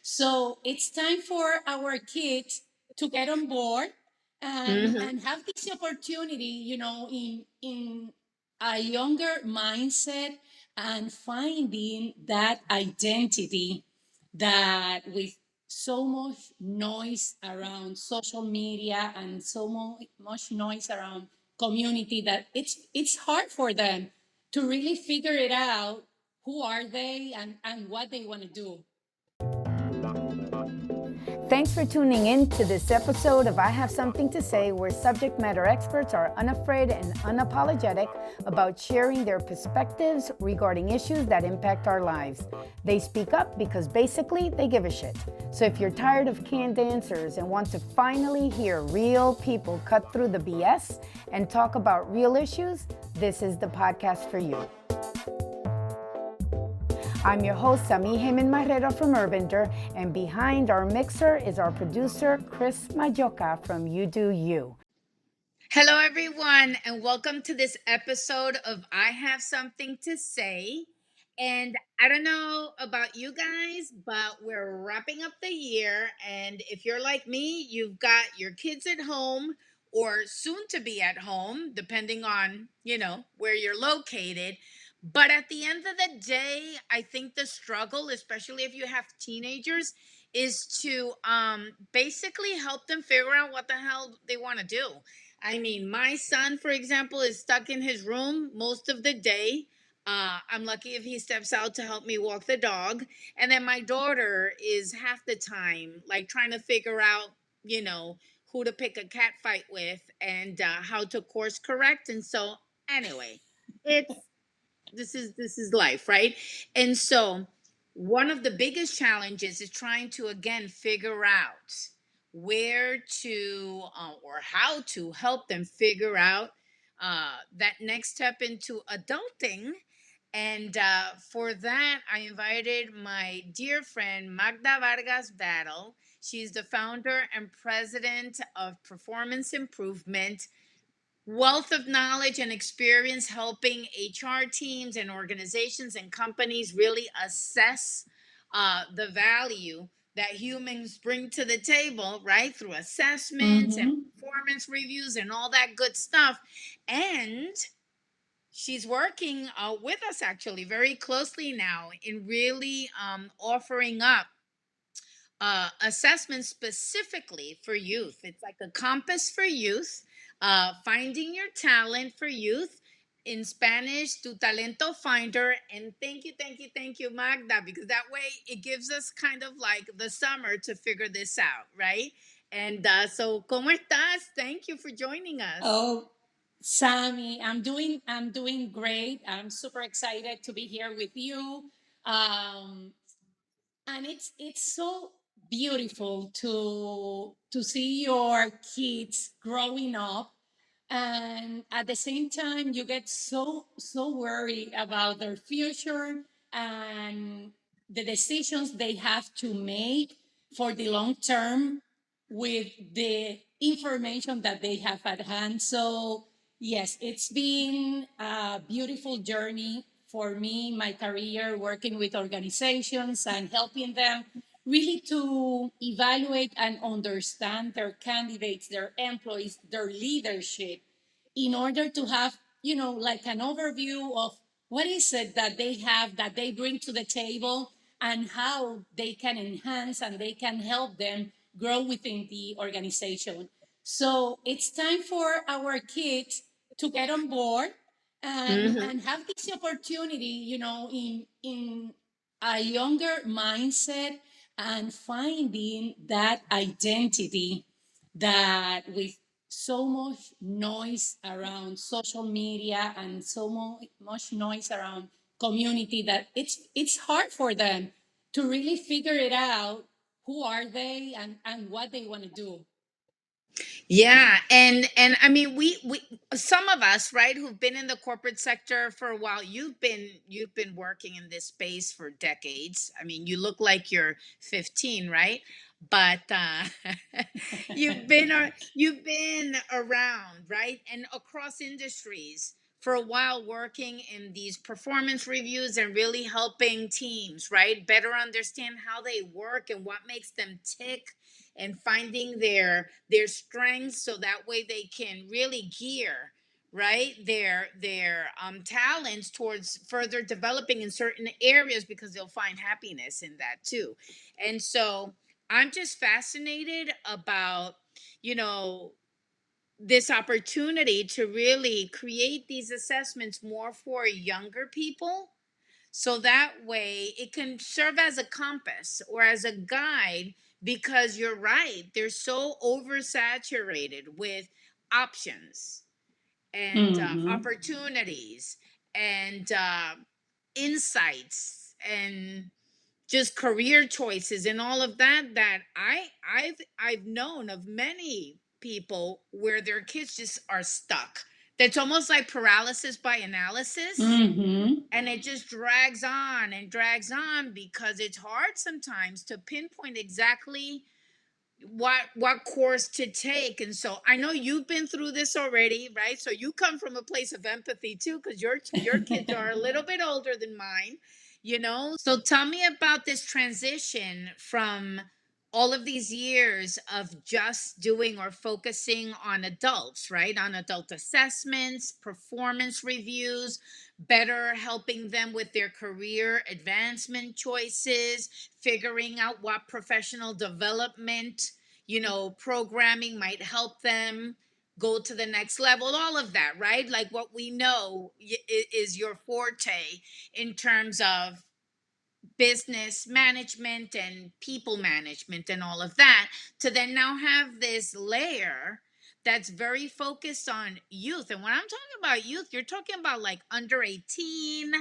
So it's time for our kids to get on board Hmm. and have this opportunity, in a younger mindset and finding that identity that with so much noise around social media and so much noise around community that it's hard for them to really figure it out who are they and what they want to do. Thanks for tuning in to this episode of I Have Something to Say, where subject matter experts are unafraid and unapologetic about sharing their perspectives regarding issues that impact our lives. They speak up because basically they give a shit. So if you're tired of canned answers and want to finally hear real people cut through the BS and talk about real issues, this is the podcast for you. I'm your host, Sami Jimen Marrero from Urbander, and behind our mixer is our producer, Chris Majoka from UdoU. Hello, everyone, and welcome to this episode of I Have Something to Say. And I don't know about you guys, but we're wrapping up the year. And if you're like me, you've got your kids at home or soon to be at home, depending on, where you're located. But at the end of the day, I think the struggle, especially if you have teenagers, is to basically help them figure out what the hell they want to do. I mean, my son, for example, is stuck in his room most of the day. I'm lucky if he steps out to help me walk the dog. And then my daughter is half the time like trying to figure out, you know, who to pick a cat fight with and how to course correct. And so, anyway, it's this is life, right? And so one of the biggest challenges is trying to again figure out where to or how to help them figure out that next step into adulting. And for that, I invited my dear friend Magda Vargas Battle. She's the founder and president of Performance Improvement, wealth of knowledge and experience helping HR teams and organizations and companies really assess the value that humans bring to the table, right? Through assessments and Mm-hmm. performance reviews and all that good stuff. And she's working with us actually very closely now in really offering up assessment specifically for youth. It's like a compass for youth, finding your talent for youth. In Spanish, Tu Talento Finder. And thank you, Magda, because that way it gives us kind of like the summer to figure this out, right? And so, ¿cómo estás? Thank you for joining us. Oh, Sammy, I'm doing great. I'm super excited to be here with you. Um, and it's so beautiful to see your kids growing up, and at the same time you get so worried about their future and the decisions they have to make for the long term with the information that they have at hand. So yes, it's been a beautiful journey for me, my career working with organizations and helping them really to evaluate and understand their candidates, their employees, their leadership, in order to have, like an overview of what is it that they have that they bring to the table and how they can enhance and they can help them grow within the organization. So it's time for our kids to get on board Hmm. and have this opportunity, in a younger mindset and finding that identity that with so much noise around social media and so much noise around community that it's hard for them to really figure it out who are they and what they want to do. Yeah, and I mean we some of us, right, who've been in the corporate sector for a while, you've been working in this space for decades. I mean, you look like you're 15, right? But you've been around, right? And across industries for a while working in these performance reviews and really helping teams, right? Better understand how they work and what makes them tick, and finding their strengths so that way they can really gear, right, their talents towards further developing in certain areas, because they'll find happiness in that too. And so I'm just fascinated about, you know, this opportunity to really create these assessments more for younger people, so that way it can serve as a compass or as a guide. Because you're right, they're so oversaturated with options and Mm-hmm. opportunities and insights and just career choices and all of that, that I've known of many people where their kids just are stuck. That's almost like paralysis by analysis, Mm-hmm. and it just drags on because it's hard sometimes to pinpoint exactly what course to take. And so I know you've been through this already, right? So you come from a place of empathy too, because your kids are a little bit older than mine, you know. So tell me about this transition from all of these years of just doing or focusing on adults, right, on adult assessments, performance reviews, better helping them with their career advancement choices, figuring out what professional development, programming might help them go to the next level, all of that, right? Like what we know is your forte in terms of business management and people management and all of that, to then now have this layer that's very focused on youth. And when I'm talking about youth, you're talking about like under 18,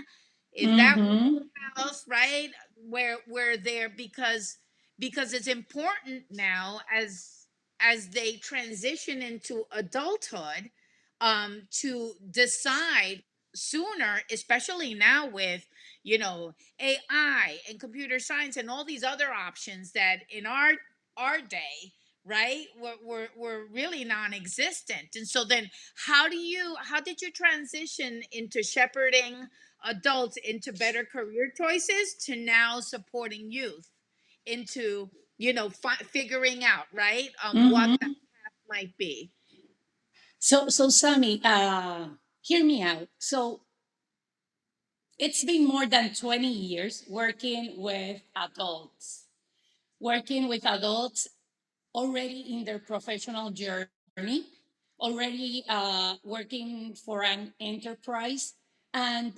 in that Mm-hmm. wheelhouse, right? Where they're, because it's important now as they transition into adulthood, to decide sooner, especially now with, AI and computer science and all these other options that in our day, right, were really non-existent. And so then how did you transition into shepherding adults into better career choices to now supporting youth into, figuring out, right, what that Mm-hmm. might be? So Sammy, hear me out. So it's been more than 20 years working with adults already in their professional journey, already working for an enterprise. And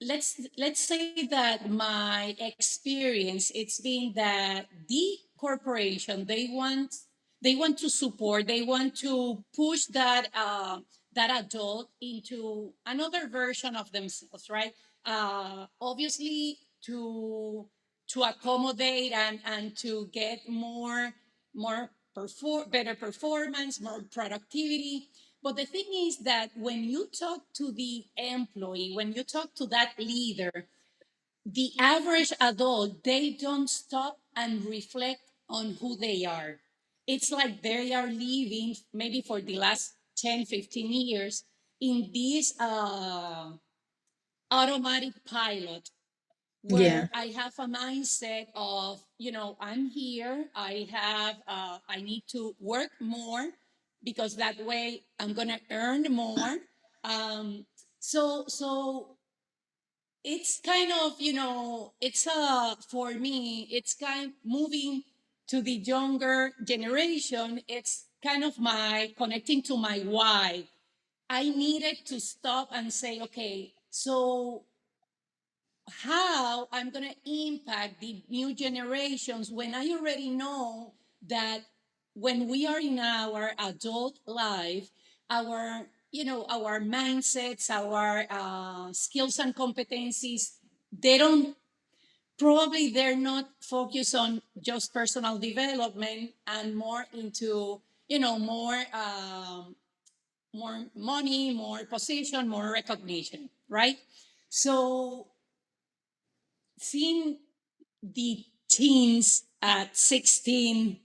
let's say that my experience, it's been that the corporation, they want to support, they want to push that adult into another version of themselves, right? Obviously to accommodate and to get better performance, more productivity. But the thing is that when you talk to the employee, when you talk to that leader, the average adult, they don't stop and reflect on who they are. It's like they are living maybe for the last 10, 15 years in this automatic pilot, Yeah. where I have a mindset of, I'm here, I need to work more because that way I'm gonna earn more. Um, so it's kind of, it's for me, it's kind of moving to the younger generation. It's kind of my connecting to my why. I needed to stop and say, okay, so how I'm going to impact the new generations when I already know that when we are in our adult life, our mindsets, our skills and competencies, they don't they're not focused on just personal development and more into more money, more position, more recognition, right? So seeing the teens at 16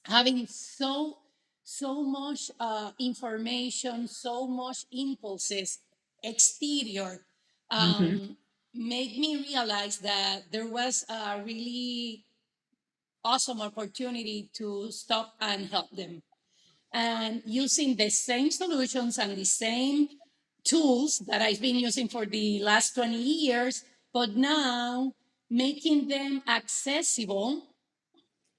having so so much information, so much impulses, exterior, Hmm. made me realize that there was a really awesome opportunity to stop and help them. And using the same solutions and the same tools that I've been using for the last 20 years, but now making them accessible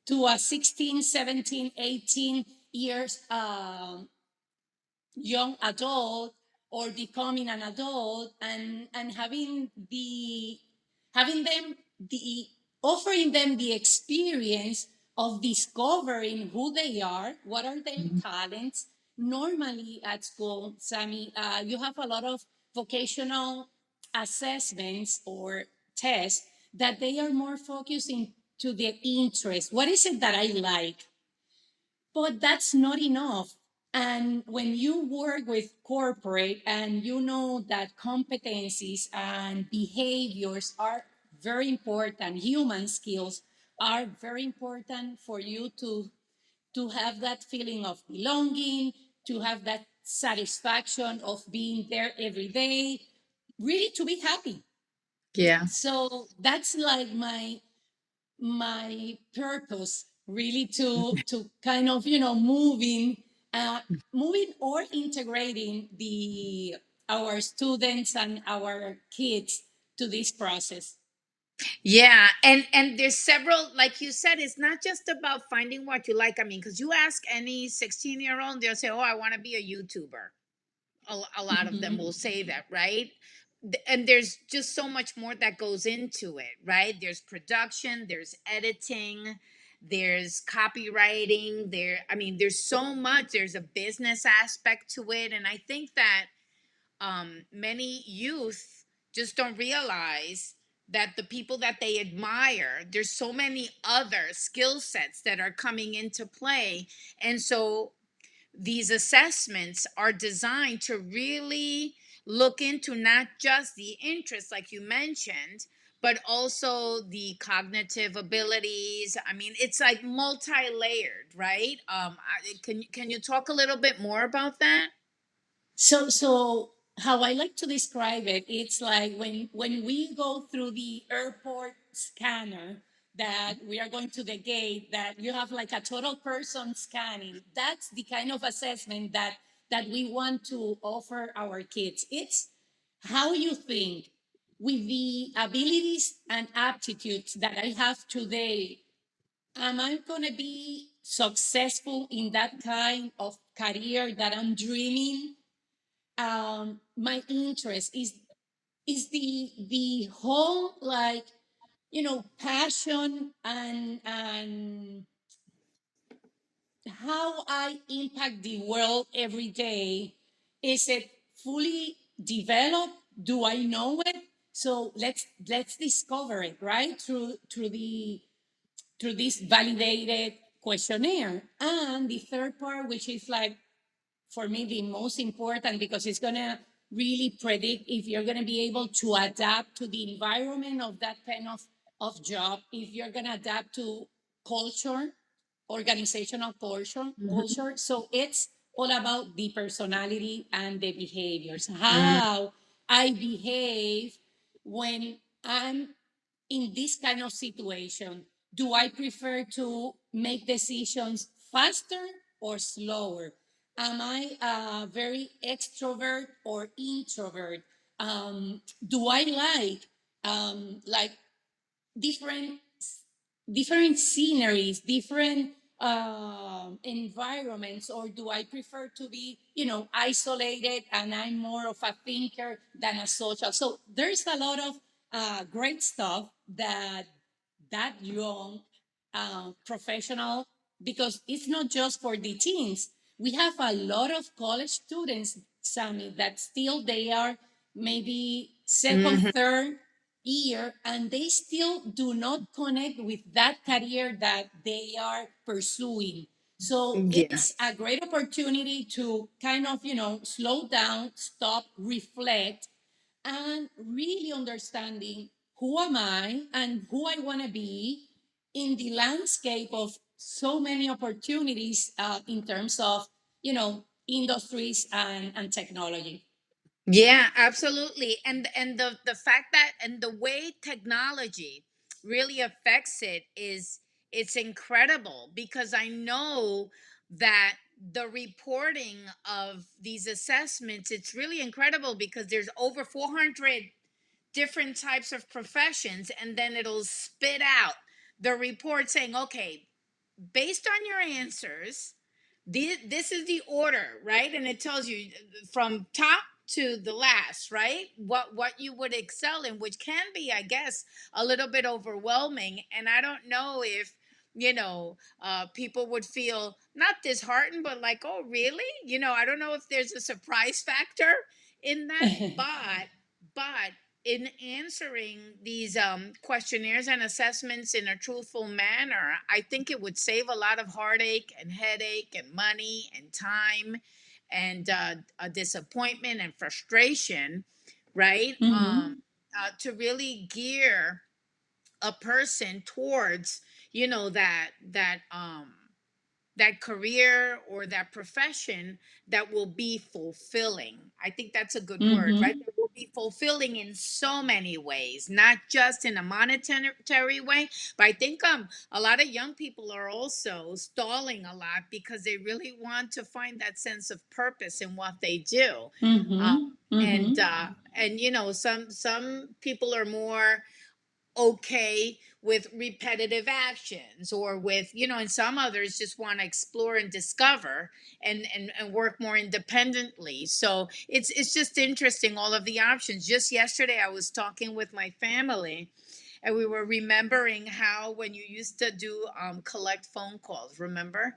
to a 16, 17, 18 years young adult or becoming an adult, and having them the offering them the experience of discovering who they are, what are their talents. Normally at school, Sammy, you have a lot of vocational assessments or tests that they are more focusing to their interest. What is it that I like? But that's not enough. And when you work with corporate and you know that competencies and behaviors are very important, human skills are very important for you to have that feeling of belonging, to have that satisfaction of being there every day, really to be happy. Yeah. So that's like my purpose, really, to kind of uh, moving or integrating the our students and our kids to this process. Yeah, and there's several, like you said, it's not just about finding what you like. I mean, because you ask any 16-year-old, they'll say, "Oh, I want to be a YouTuber." A lot of them Mhm. will say that, right? And there's just so much more that goes into it, right? There's production, there's editing, there's copywriting, I mean, there's so much. There's a business aspect to it, and I think that many youth just don't realize that the people that they admire, there's so many other skill sets that are coming into play. And so these assessments are designed to really look into not just the interest, like you mentioned, but also the cognitive abilities. I mean, it's like multi-layered, right? Can you talk a little bit more about that? So how I like to describe it, it's like when we go through the airport scanner, that we are going to the gate, that you have like a total person scanning. That's the kind of assessment that we want to offer our kids. It's how you think with the abilities and aptitudes that I have today. Am I going to be successful in that kind of career that I'm dreaming? My interest is the whole, like, passion and how I impact the world every day. Is it fully developed? Do I know it? So let's discover it, right, through this validated questionnaire. And the third part, which is like, for me, the most important, because it's going to really predict if you're going to be able to adapt to the environment of that kind of job, if you're going to adapt to culture, organizational culture. So it's all about the personality and the behaviors, Mhm. how I behave when I'm in this kind of situation. Do I prefer to make decisions faster or slower? Am I very extrovert or introvert? Do I like different different sceneries, different environments, or do I prefer to be, isolated, and I'm more of a thinker than a social? So there's a lot of great stuff that young professional, because it's not just for the teens. We have a lot of college students, Sammy, that still they are maybe second, Mhm. third year, and they still do not connect with that career that they are pursuing. So Yeah. it's a great opportunity to kind of, slow down, stop, reflect, and really understanding who am I and who I want to be in the landscape of so many opportunities in terms of, industries and technology. Yeah, absolutely. And the fact that and the way technology really affects it is it's incredible because I know that the reporting of these assessments, it's really incredible because there's over 400 different types of professions, and then it'll spit out the report saying, okay, based on your answers, this is the order, right? And it tells you from top to the last, right? What you would excel in, which can be, I guess, a little bit overwhelming. And I don't know if people would feel not disheartened, but like, oh, really? I don't know if there's a surprise factor in that, but in answering these questionnaires and assessments in a truthful manner, I think it would save a lot of heartache and headache and money and time and a disappointment and frustration, right? Hmm. To really gear a person towards, that career or that profession that will be fulfilling. I think that's a good word, right? Hmm. That will be fulfilling in so many ways, not just in a monetary way, but I think a lot of young people are also stalling a lot because they really want to find that sense of purpose in what they do. Hmm. Um, and Hmm. some people are more okay with repetitive actions or with and some others just want to explore and discover and work more independently. So it's just interesting, all of the options. Just yesterday I was talking with my family and we were remembering how when you used to do collect phone calls, remember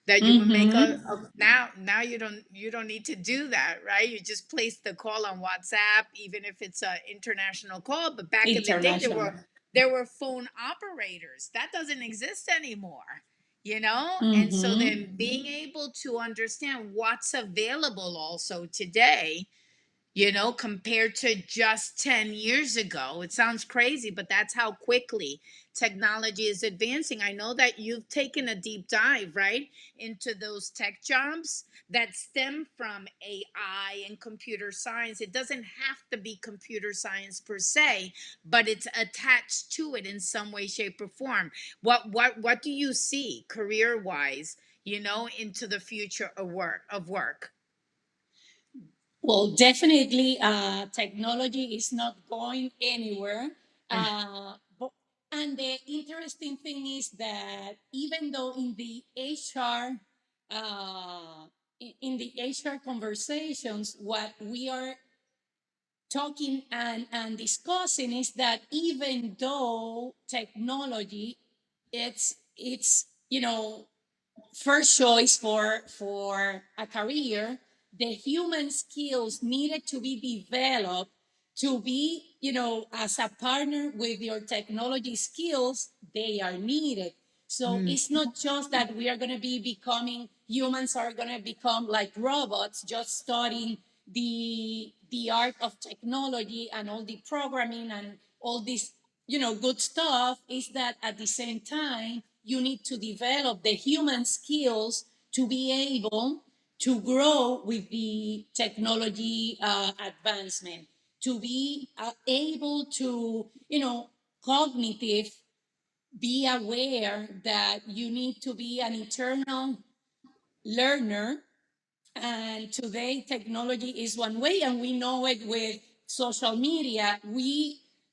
that you would make Hmm. now you don't need to do that, right? You just place the call on WhatsApp, even if it's a international call. But back in the day there International. were phone operators that doesn't exist anymore, and so Hmm. then being able to understand what's available also today, compared to just 10 years ago. It sounds crazy, but that's how quickly technology is advancing. I know that you've taken a deep dive, right, into those tech jobs that stem from AI and computer science. It doesn't have to be computer science per se, but it's attached to it in some way, shape, or form. What do you see career-wise, into the future of work? Well, definitely, technology is not going anywhere. And the interesting thing is that even though in the HR conversations, what we are talking and discussing is that even though technology, it's first choice for a career, the human skills needed to be developed to be, as a partner with your technology skills, they are needed. So Mm. it's not just that we are going to be becoming humans are going to become like robots, just studying the art of technology and all the programming and all this, good stuff. Is that at the same time you need to develop the human skills to be able to grow with the technology advancement, to be able to, cognitive, be aware that you need to be an internal learner. And today, technology is one way, and we know it with social media.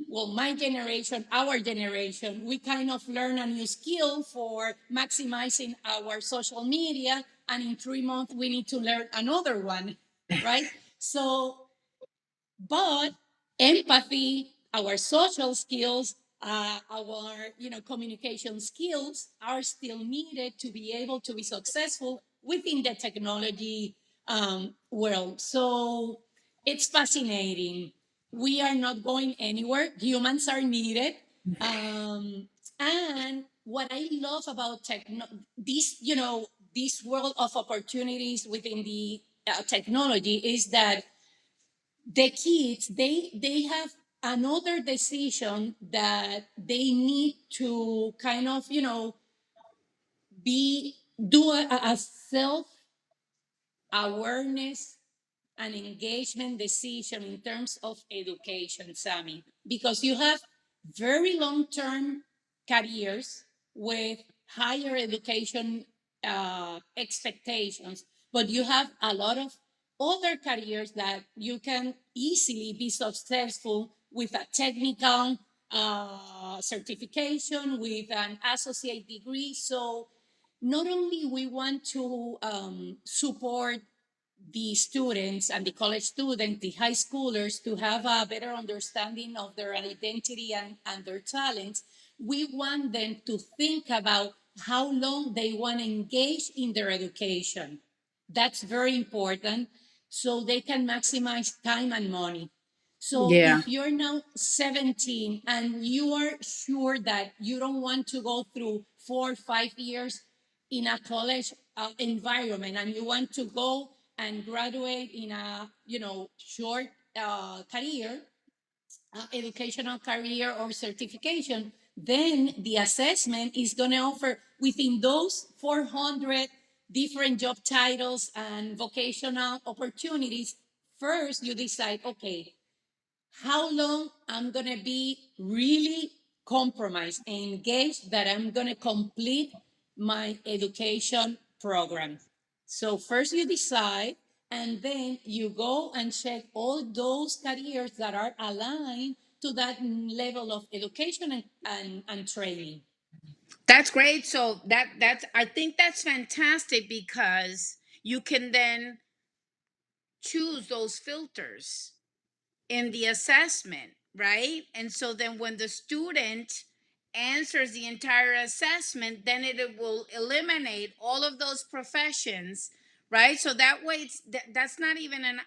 Well, my generation, our generation, we kind of learn a new skill for maximizing our social media. And in 3 months, we need to learn another one, right? So but empathy, our social skills, our communication skills are still needed to be able to be successful within the technology world. So it's fascinating. We are not going anywhere. Humans are needed. Um, and what I love about this world of opportunities within the technology is that the kids, they have another decision that they need to kind of be do a self awareness an engagement decision in terms of education, Sammy, because you have very long term careers with higher education expectations, but you have a lot of other careers that you can easily be successful with a technical certification, with an associate degree. So not only we want to support the students and the college students, the high schoolers, to have a better understanding of their identity and their talents, we want them to think about how long they want to engage in their education. That's very important so they can maximize time and money. So Yeah. if you're now 17 and you are sure that you don't want to go through 4 or 5 years in a college environment and you want to go and graduate in a short career, educational career or certification, then the assessment is going to offer within those 400 different job titles and vocational opportunities. First you decide, okay, how long I'm going to be really compromised and engaged that I'm going to complete my education program. So first you decide, and then you go and check all those careers that are aligned to that level of education and training. That's great. So that's I think that's fantastic because you can then choose those filters in the assessment, right? And so then when the student answers the entire assessment, then it will eliminate all of those professions, right? So that way that's not even an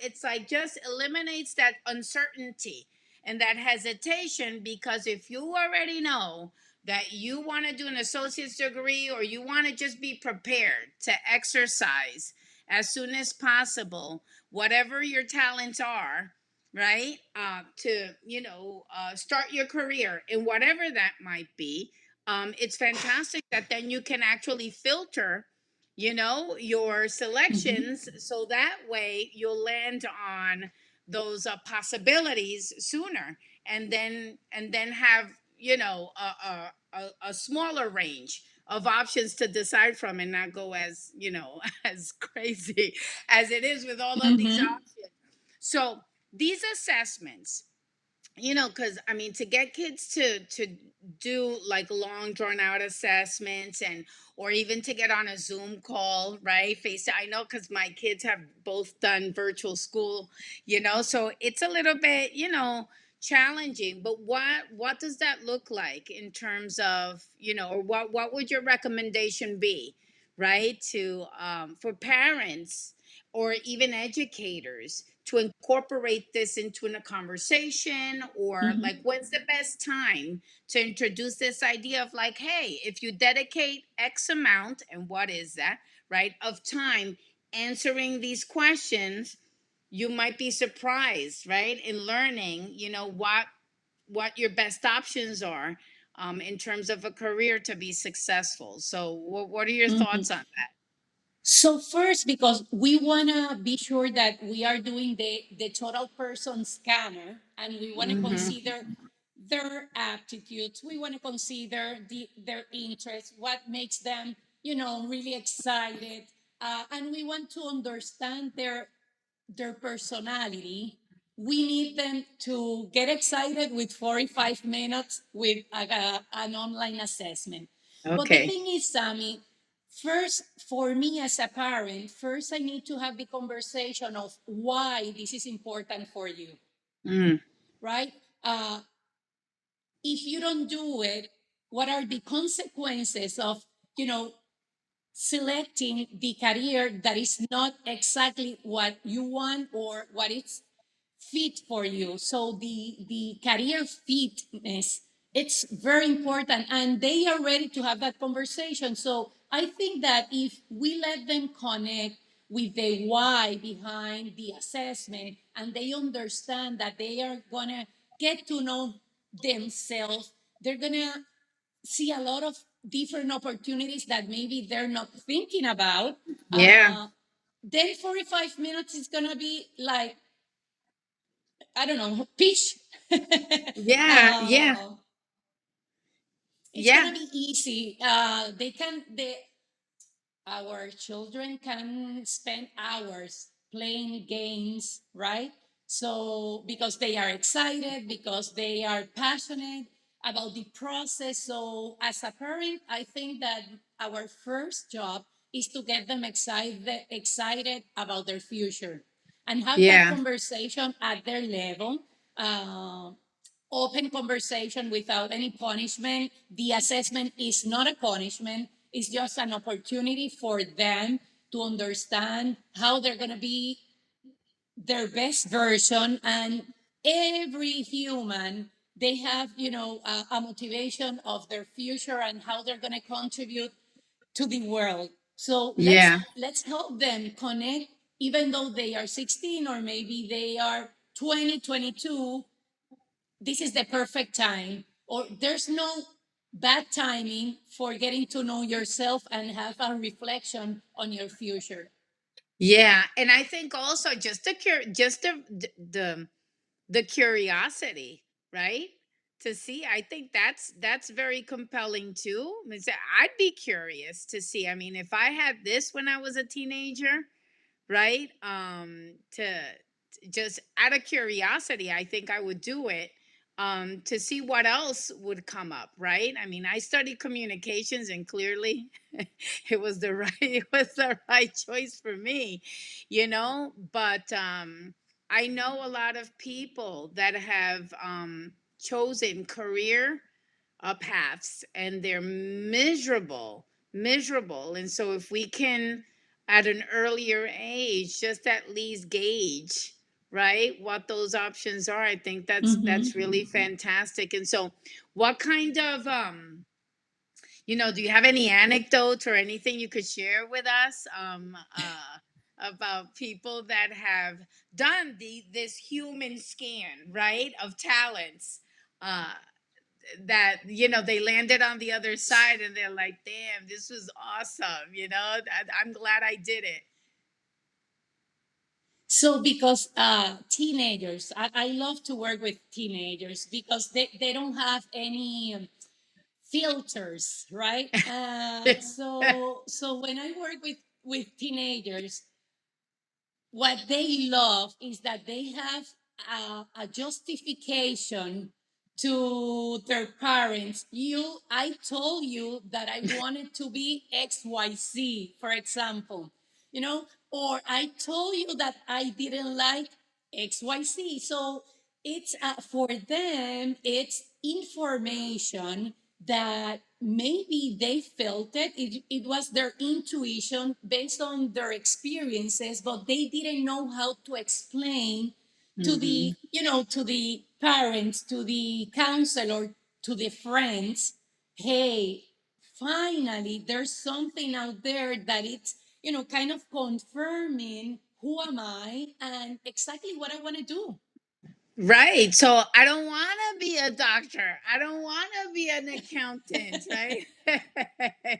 it's like just eliminates that uncertainty and that hesitation, because if you already know that you want to do an associate's degree or you want to just be prepared to exercise as soon as possible whatever your talents are, right? To start your career in whatever that might be. It's fantastic that then you can actually filter, your Mhm. selections, so that way you'll land on those possibilities sooner, and then have a smaller range of options to decide from, and not go as as crazy as it is with all of these Mhm. options. So these assessments, because I mean, to get kids to do like long drawn out assessments, and or even to get on a Zoom call, right? I know, because my kids have both done virtual school, so it's a little bit, challenging. But what does that look like in terms of, or what would your recommendation be, right, to for parents or even educators to incorporate this into a conversation, or like Mhm. when's the best time to introduce this idea of like, hey, if you dedicate X amount, and what is that, right, of time answering these questions, you might be surprised, right, in learning, what your best options are, in terms of a career to be successful. So what are your Mhm. thoughts on that? So first, because we want to be sure that we are doing the total person scanner, and we want to Mm-hmm. consider their aptitudes, we want to consider their interests, what makes them, really excited, and we want to understand their personality. We need them to get excited with 45 minutes with an online assessment. But the Okay. thing is, Sammy, first, for me as a parent, first I need to have the conversation of why this is important for you, Mm. right? Uh, if you don't do it, what are the consequences of, you know, selecting the career that is not exactly what you want or what is fit for you? So the career fitness, it's very important, and they are ready to have that conversation. So I think that if we let them connect with the why behind the assessment, and they understand that they are gonna get to know themselves, they're gonna see a lot of different opportunities that maybe they're not thinking about. Yeah. Then 45 minutes is going to be like, I don't know, pitch. Yeah. Yeah. uh, it's Yeah. going to be easy. Our children can spend hours playing games, right? So, because they are excited, because they are passionate about the process. So, as a parent, I think that our first job is to get them excited about their future and have that Yeah. conversation at their level. Uh, Open conversation without any punishment. The assessment is not a punishment, it's just an opportunity for them to understand how they're going to be their best version. And every human, they have, a motivation of their future and how they're going to contribute to the world. So Yeah. let's help them connect, even though they are 16 or maybe they are 20, 22. This is the perfect time, or there's no bad timing for getting to know yourself and have a reflection on your future. Yeah. And I think also just just the curiosity, right? To see, I think that's very compelling too. I mean, I'd be curious to see. I mean, if I had this when I was a teenager, right? To just out of curiosity, I think I would do it. To see what else would come up, right? I mean, I studied communications, and clearly, it was the right choice for me, you know. But I know a lot of people that have chosen career paths, and they're miserable. And so if we can at an earlier age just at least gauge, right, what those options are, I think that's Mm-hmm. really fantastic. And so what kind of do you have any anecdotes or anything you could share with us about people that have done this human scan, right, of talents, uh, that they landed on the other side and they're like, damn, this was awesome, I'm glad I did it. So, because teenagers, I love to work with teenagers because they don't have any filters, right? So when I work with teenagers, what they love is that they have a justification to their parents. I told you that I wanted to be XYZ, for example, or I told you that I didn't like XYZ. So it's for them, it's information that maybe they felt it was their intuition based on their experiences, but they didn't know how to explain to Hmm. the parents, to the counselor, to the friends. Hey, finally there's something out there that it's kind of confirming who am I and exactly what I want to do. Right. So I don't want to be a doctor. I don't want to be an accountant, right?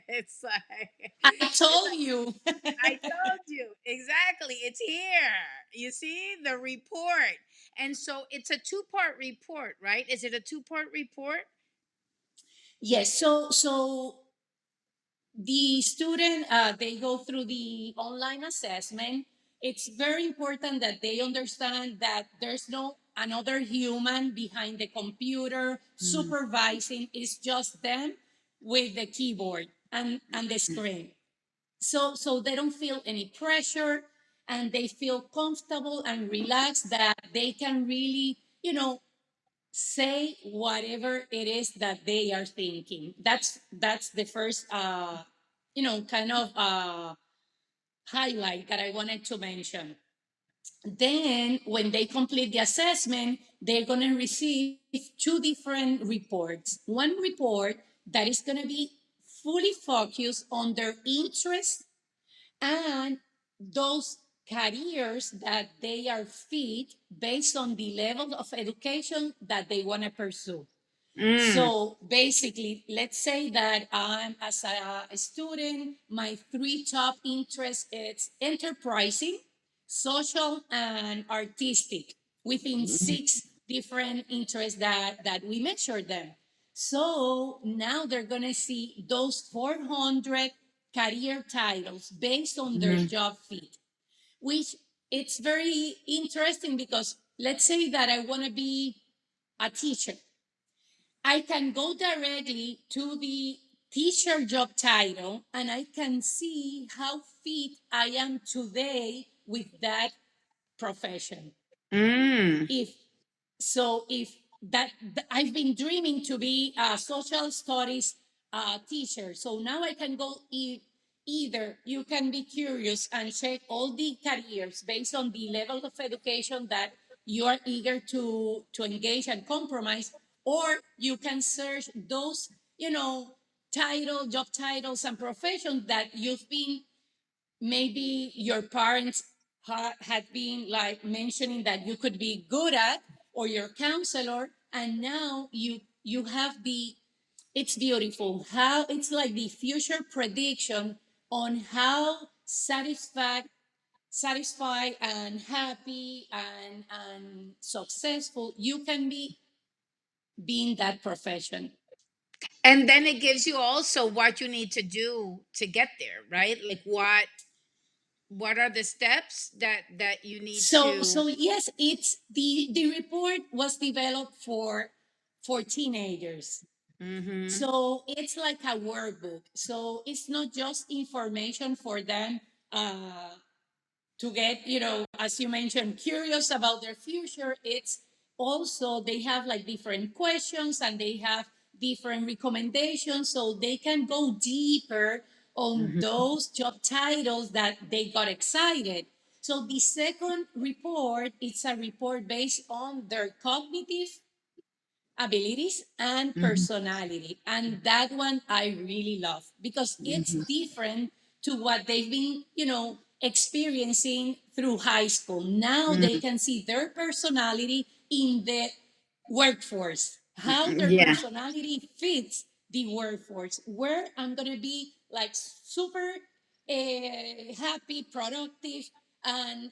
it's like I it's told like you. I told you. Exactly. It's here. You see the report. And so it's a two-part report, right? Is it a two-part report? Yes, so the student, they go through the online assessment. It's very important that they understand that there's no another human behind the computer Mm. supervising. It's just them with the keyboard and the screen. So they don't feel any pressure, and they feel comfortable and relaxed that they can really say whatever it is that they are thinking. That's the first kind of highlight that I wanted to mention. Then when they complete the assessment, they're going to receive two different reports. One report that is going to be fully focused on their interests and those careers that they are fit based on the level of education that they want to pursue. Mm. So basically, let's say that I'm as a student, my three top interests is enterprising, social, and artistic within six different interests that we measure them. So now they're gonna see those 400 career titles based on their Mm. job fit, which it's very interesting because let's say that I want to be a teacher. I can go directly to the teacher job title and I can see how fit I am today with that profession. Mm. If if I've been dreaming to be a social studies teacher, so now I can go either you can be curious and check all the careers based on the level of education that you are eager to engage and compromise, or you can search those job titles and professions that you've been, maybe your parents had been like mentioning that you could be good at, or your counselor, and now you have the, it's beautiful how it's like the future prediction on how satisfied and happy and successful you can be being that profession. And then it gives you also what you need to do to get there, right? Like what are the steps that you need So to. yes, it's the report was developed for teenagers. Mhm. So it's like a workbook. So it's not just information for them uh, to get, as you mentioned, curious about their future. It's also, they have like different questions and they have different recommendations so they can go deeper on Mhm. those job titles that they got excited. So the second report, it's a report based on their cognitive abilities and Mhm. personality. And that one I really love because it's Mhm. different to what they've been, experiencing through high school. Now they Mm. can see their personality in the workforce, how their Yeah. personality fits the workforce, where I'm going to be like super happy, productive, and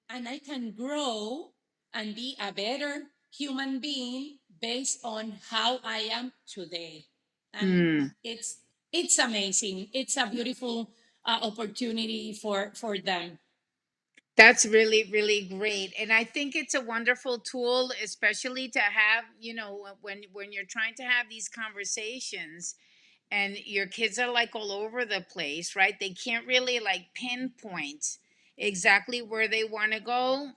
I can grow and be a better human being based on how I am today. And Mm. it's amazing. It's a beautiful opportunity for them. That's really, really great. And I think it's a wonderful tool, especially to have, when you're trying to have these conversations and your kids are like all over the place, right? They can't really like pinpoint exactly where they want to go.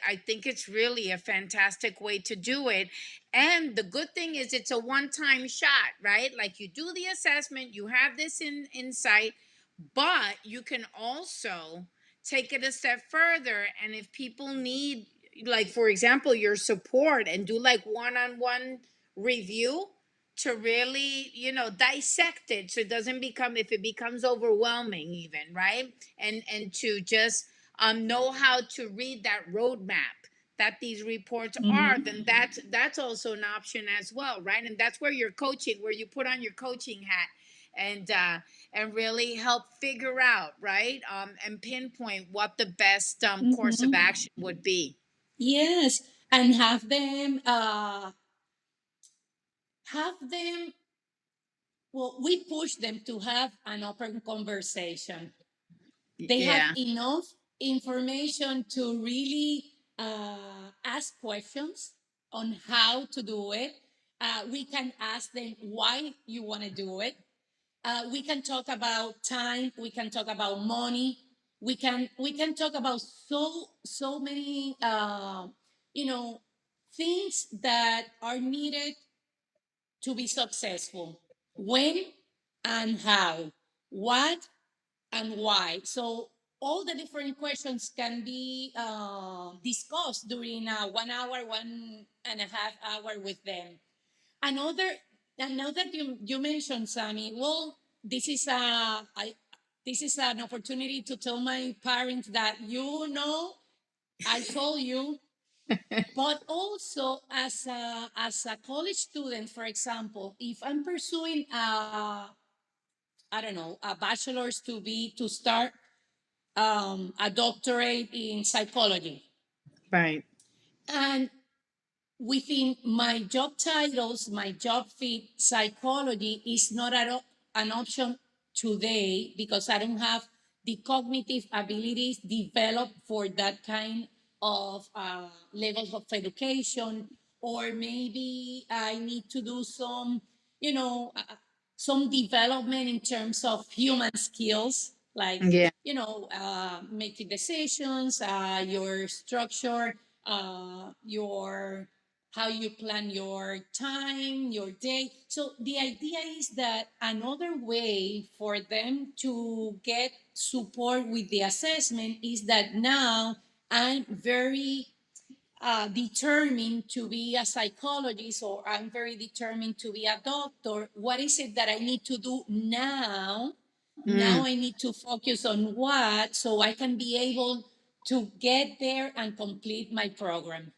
I think it's really a fantastic way to do it. And the good thing is it's a one-time shot, right? Like you do the assessment, you have this in sight, but you can also take it a step further. And if people need, like, for example, your support and do like one-on-one review to really, dissect it so it doesn't become, if it becomes overwhelming even, right? And to just know how to read that roadmap that these reports are, Mhm. then that's also an option as well, right? And that's where you're coaching, where you put on your coaching hat and really help figure out, right, and pinpoint what the best course of Mhm. action would be. Yes, and have them. Well, we push them to have an open conversation. They have Yeah. enough information to really ask questions on how to do it. We can ask them why you want to do it. We can talk about time. We can talk about money. We can talk about so many you know things that are needed to be successful. When and how, what and why. So all the different questions can be discussed during a 1 hour, 1.5 hour with them. Another, another you mentioned, Sammy. Well, this is an opportunity to tell my parents that I told you. But also as a college student, for example, if I'm pursuing I don't know, a bachelor's to start a doctorate in psychology, Right. and within my job titles, my job fit, psychology is not an option today because I don't have the cognitive abilities developed for that kind of levels of education, or maybe I need to do some, you know, some development in terms of human skills, like, Yeah. making decisions, your structure, your how you plan your time, your day. So the idea is that another way for them to get support with the assessment is that now I'm very determined to be a psychologist, or I'm very determined to be a doctor. What is it that I need to do now? Mm. Now I need to focus on what so I can be able to get there and complete my program.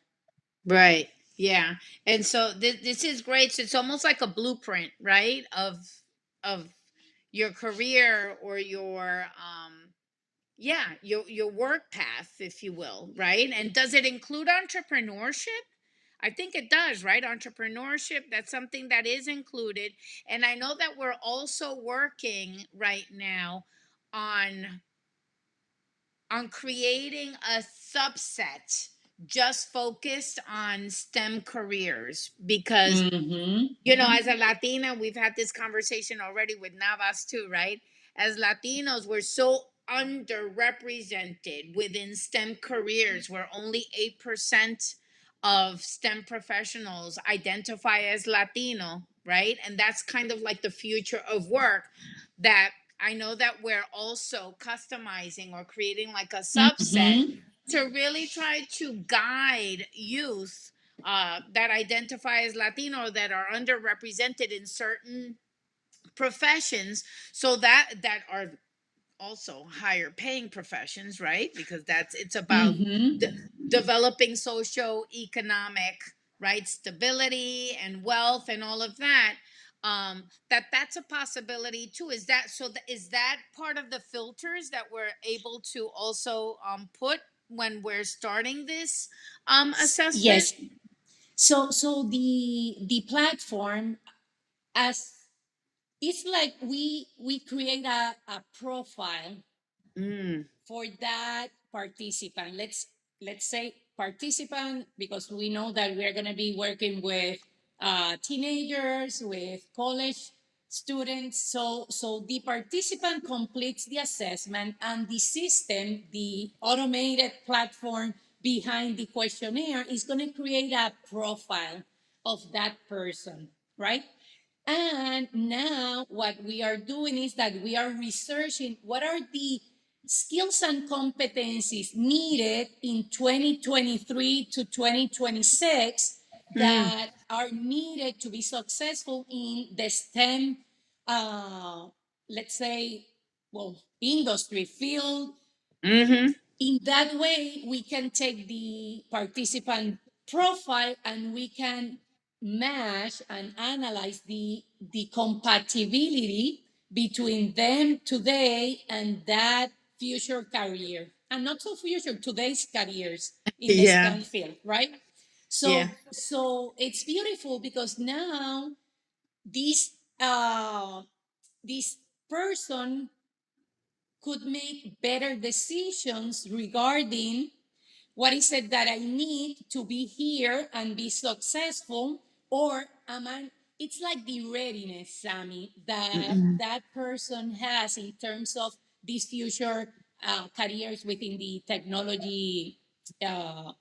Right. Yeah. And so this is great. So it's almost like a blueprint, right? Of your career or your yeah, your work path, if you will, right? And does it include entrepreneurship? I think it does, right? Entrepreneurship, that's something that is included. And I know that we're also working right now on creating a subset just focused on STEM careers because Mm-hmm. as a Latina, we've had this conversation already with Navas too, right? As Latinos, we're so underrepresented within STEM careers, where only 8% of STEM professionals identify as Latino, right? And that's kind of like the future of work that I know that we're also customizing or creating like a subset Mm-hmm. to really try to guide youth that identify as Latino, that are underrepresented in certain professions, so that are also higher paying professions, right? Because it's about de- Mm-hmm. developing socio-economic, right, stability and wealth and all of that. That's a possibility too. Is that so? Is that part of the filters that we're able to also put when we're starting this assessment? Yes. So the platform, as it's like we create a profile Mm, for that participant. Let's say participant, because we know that we're going to be working with teenagers, with college students. So the participant completes the assessment, and the system, the automated platform behind the questionnaire, is going to create a profile of that person, right? And now what we are doing is that we are researching what are the skills and competencies needed in 2023 to 2026 mm, that are needed to be successful in the STEM, uh, let's say, well, industry field. mm-hmm. In that way, we can take the participant profile and we can match and analyze the compatibility between them today and that future career. And not so future, today's careers in the Yeah, STEM field, right? yeah. So it's beautiful because now this uh, this person could make better decisions regarding what is it that I need to be here and be successful, or am I? It's like the readiness, Sammy, that Mm-mm. that person has in terms of these future careers within the technology uh,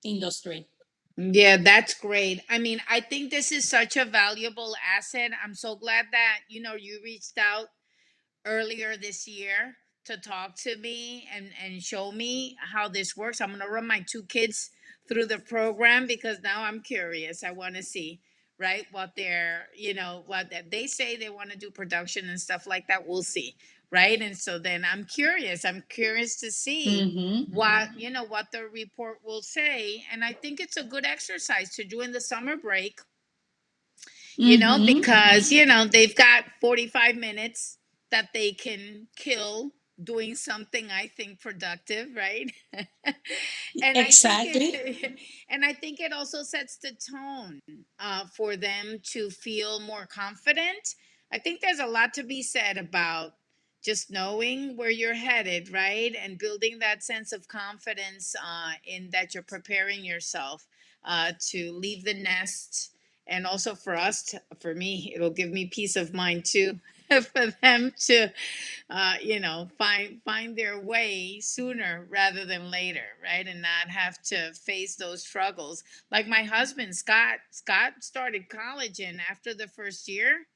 industry. Yeah, that's great. I mean, I think this is such a valuable asset. I'm so glad that, you reached out earlier this year to talk to me and show me how this works. I'm going to run my two kids through the program because now I'm curious. I want to see. right? What they're, what they say they want to do production and stuff like that. We'll see, right? And so then I'm curious to see Mm-hmm. what the report will say. And I think it's a good exercise to do in the summer break, Mm-hmm. because, they've got 45 minutes that they can kill doing something I think productive, right? and I think Exactly. it, and I think it also sets the tone for them to feel more confident. I think there's a lot to be said about just knowing where you're headed, right? And building that sense of confidence in that you're preparing yourself to leave the nest, and also for me, it'll give me peace of mind too, for them to find their way sooner rather than later, right? And not have to face those struggles. Like my husband Scott started college, and after the first year,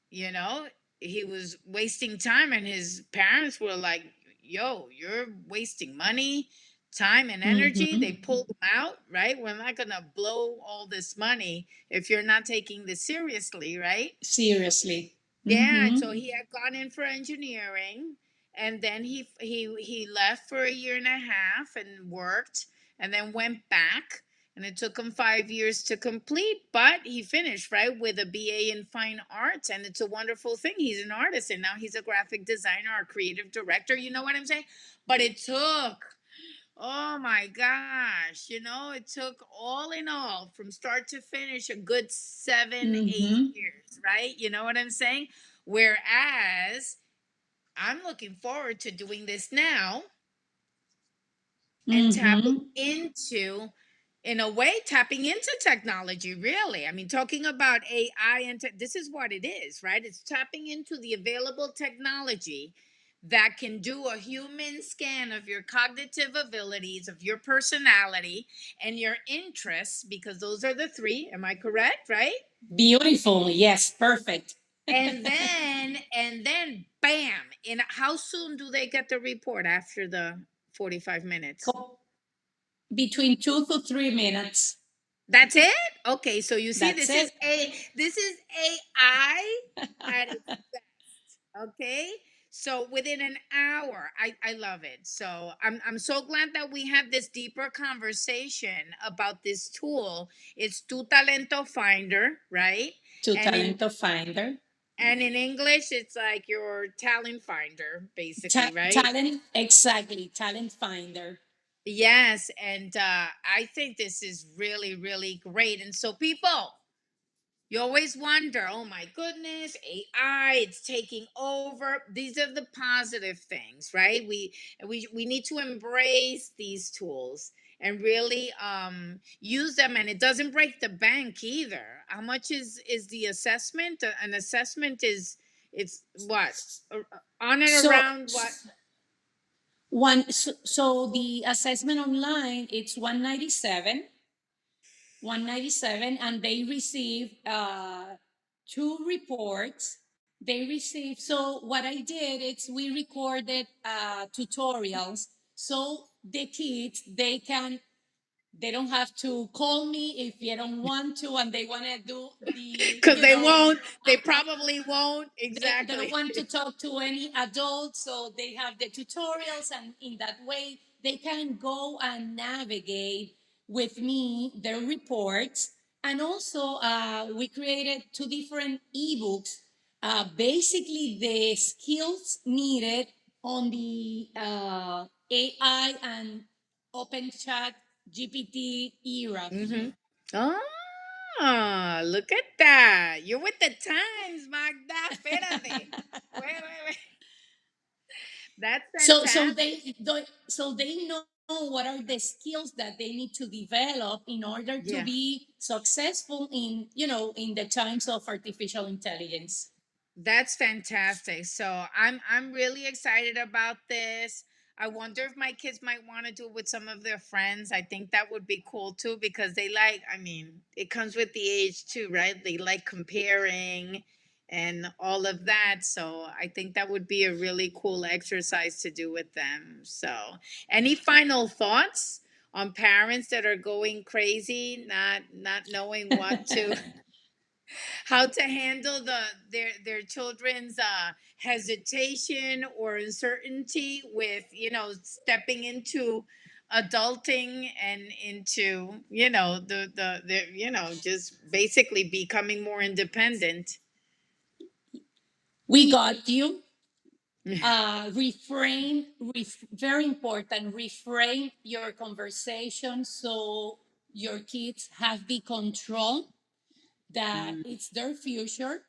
you know he was wasting time, and his parents were like, yo, you're wasting money, time, and energy. They Mm-hmm. pulled him out, right? We're not gonna blow all this money if you're not taking this seriously, right? Seriously. Yeah, and Mm-hmm. so he had gone in for engineering, and then he left for a year and a half and worked, and then went back, and it took him 5 years to complete, but he finished, right, with a BA in fine arts, and it's a wonderful thing. He's an artist, and now he's a graphic designer or creative director. You know what I'm saying? But it took, oh my gosh, it took, all in all, from start to finish, a good 7, 8 Mm-hmm. years, right? You know what I'm saying? Whereas I'm looking forward to doing this now and tapping Mm-hmm. into, in a way, tapping into technology, really. I mean, talking about AI, and this is what it is, right? It's tapping into the available technology that can do a human scan of your cognitive abilities, of your personality, and your interests, because those are the three. Am I correct, right? Beautiful. Yes, perfect. And then bam, in how soon do they get the report after the 45 minutes? Co- Between 2 to 3 minutes. That's it? Okay, so you see, That's it. this is AI at its best. Okay? So within an hour, I love it. So I'm so glad that we have this deeper conversation about this tool. It's Tu Talento Finder, right? To And in Talento Finder. English, it's like your talent finder, basically, right? Talent, exactly. Talent Finder. Yes, and I think this is really, really great. And so, people, you always wonder, oh my goodness, AI, it's taking over. These are the positive things, right? We need to embrace these tools and really use them. And it doesn't break the bank either. How much is the assessment? An assessment is, it's what, on and So, around what? so the assessment online it's 197, and they receive two reports. They receive. So what I did is we recorded tutorials, so the kids they don't have to call me if they don't want to, and they want to do the Because they won't, they probably won't. they don't Exactly. want to talk to any adult, so they have the tutorials, and in that way they can go and navigate with me their reports. And also we created two different ebooks, basically the skills needed on the AI and open chat GPT era. Mm-hmm. Oh, look at that. You're with the times, Magda. Espérate. Wait. That's So fantastic. they know what are the skills that they need to develop in order to Yeah. be successful in in the times of artificial intelligence. That's fantastic. So I'm really excited about this. I wonder if my kids might want to do it with some of their friends. I think that would be cool too, because they like, I mean, it comes with the age too, right? They like comparing and all of that. So I think that would be a really cool exercise to do with them. So, any final thoughts on parents that are going crazy, not knowing what to how to handle their children's hesitation or uncertainty with stepping into adulting and into the just basically becoming more independent. We got you. Very important, reframe your conversation so your kids have the control that it's their future.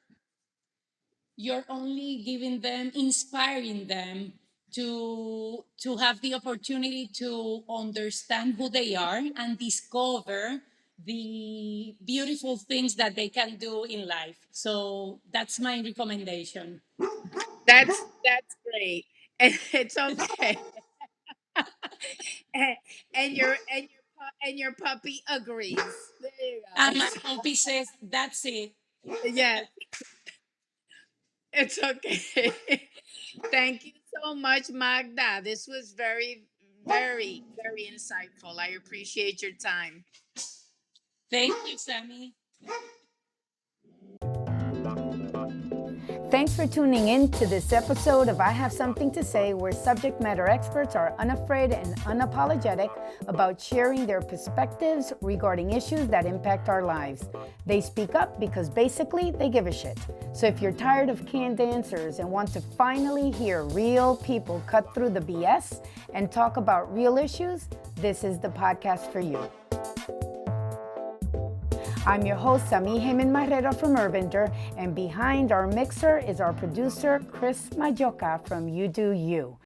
You're only giving them, inspiring them to have the opportunity to understand who they are and discover the beautiful things that they can do in life. So that's my recommendation. That's great. And it's okay. and, and your puppy agrees. There you And go. my puppy says, that's it. Yes, it's okay. Thank you so much, Magda. This was very, very, very insightful. I appreciate your time. Thank you, Sammy. Thanks for tuning in to this episode of I Have Something to Say, where subject matter experts are unafraid and unapologetic about sharing their perspectives regarding issues that impact our lives. They speak up because basically they give a shit. So if you're tired of canned answers and want to finally hear real people cut through the BS and talk about real issues, this is the podcast for you. I'm your host, Sami Heyman Marrero from Urbander, and behind our mixer is our producer, Chris Majoka from UdoU.